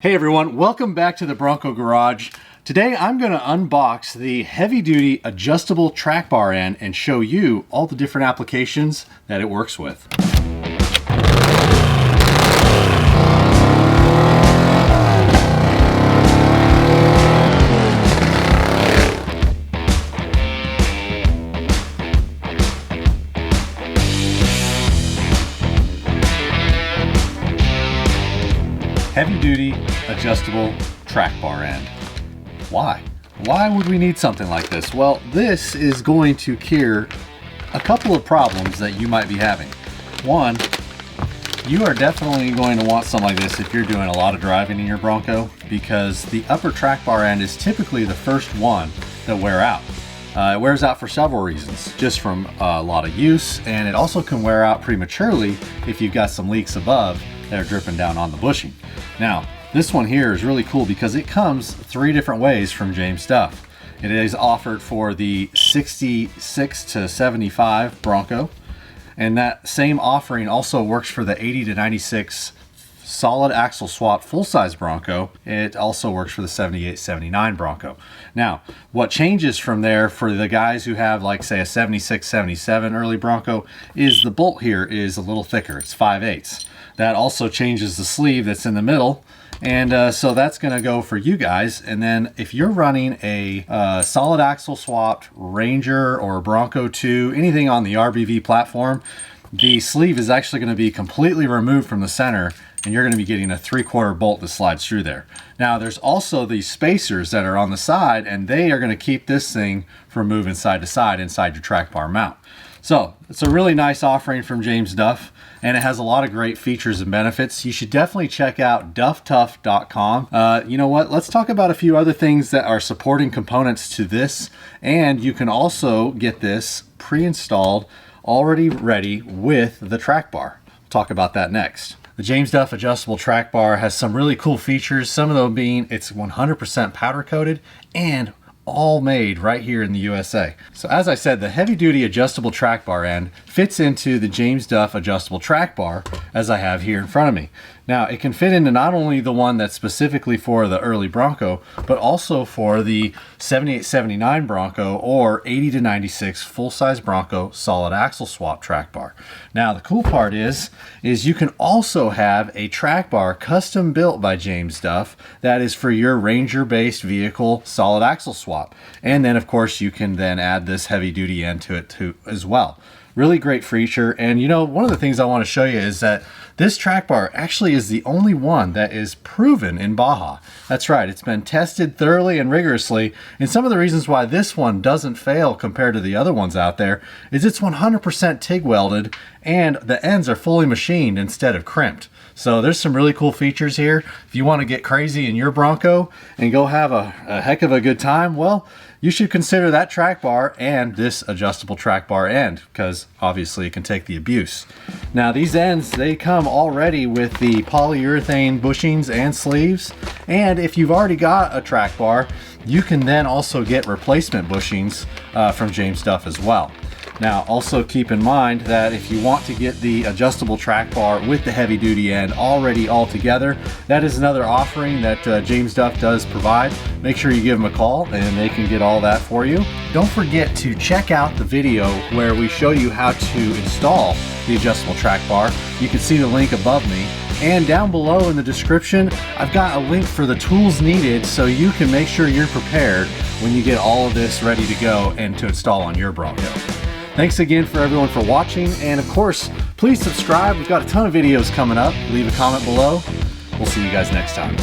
Hey everyone, welcome back to the Bronco Garage. Today I'm going to unbox the heavy-duty adjustable track bar end and show you all the different applications that it works with. Heavy-duty adjustable track bar end. Why? Why would we need something like this? Well, this is going to cure a couple of problems that you might be having. One, you are definitely going to want something like this if you're doing a lot of driving in your Bronco, because the upper track bar end is typically the first one that wear out. It wears out for several reasons, just from a lot of use, and it also can wear out prematurely if you've got some leaks above that are dripping down on the bushing. Now, this one here is really cool because it comes three different ways from James Duff. It is offered for the 66 to 75 Bronco, and that same offering also works for the 80 to 96 solid axle swap full-size Bronco. It also works for the 78-79 Bronco. Now, what changes from there for the guys who have, like, say, a 76-77 early Bronco is the bolt here is a little thicker. It's 5/8. That also changes the sleeve that's in the middle, and so that's going to go for you guys. And then if you're running a solid axle swapped Ranger or Bronco 2, anything on the RBV platform, the sleeve is actually going to be completely removed from the center, and you're going to be getting a 3/4 bolt that slides through there. Now, there's also these spacers that are on the side, and they are going to keep this thing from moving side to side inside your track bar mount. So it's a really nice offering from James Duff, and it has a lot of great features and benefits. You should definitely check out dufftuff.com. You know what? Let's talk about a few other things that are supporting components to this, and you can also get this pre-installed, already ready with the track bar. We'll talk about that next. The James Duff adjustable track bar has some really cool features, some of them being it's 100% powder coated and all made right here in the USA. So as I said, the heavy-duty adjustable track bar end fits into the James Duff adjustable track bar as I have here in front of me. Now, it can fit into not only the one that's specifically for the early Bronco, but also for the 78-79 Bronco or 80 to 96 full-size Bronco solid axle swap track bar. Now, the cool part is you can also have a track bar custom built by James Duff that is for your Ranger-based vehicle solid axle swap. And then, of course, you can then add this heavy-duty end to it too as well. Really great feature. And you know, one of the things I want to show you is that this track bar actually is the only one that is proven in Baja. That's right, it's been tested thoroughly and rigorously, and some of the reasons why this one doesn't fail compared to the other ones out there is it's 100% TIG welded and the ends are fully machined instead of crimped. So there's some really cool features here. If you want to get crazy in your Bronco and go have a heck of a good time, well, you should consider that track bar and this adjustable track bar end, because obviously it can take the abuse. Now, these ends, they come already with the polyurethane bushings and sleeves, and if you've already got a track bar, you can then also get replacement bushings from James Duff as well. Now, also keep in mind that if you want to get the adjustable track bar with the heavy duty end already all together, that is another offering that James Duff does provide. Make sure you give them a call and they can get all that for you. Don't forget to check out the video where we show you how to install the adjustable track bar. You can see the link above me. And down below in the description, I've got a link for the tools needed so you can make sure you're prepared when you get all of this ready to go and to install on your Bronco. Thanks again for everyone for watching, and of course, please subscribe. We've got a ton of videos coming up. Leave a comment below. We'll see you guys next time.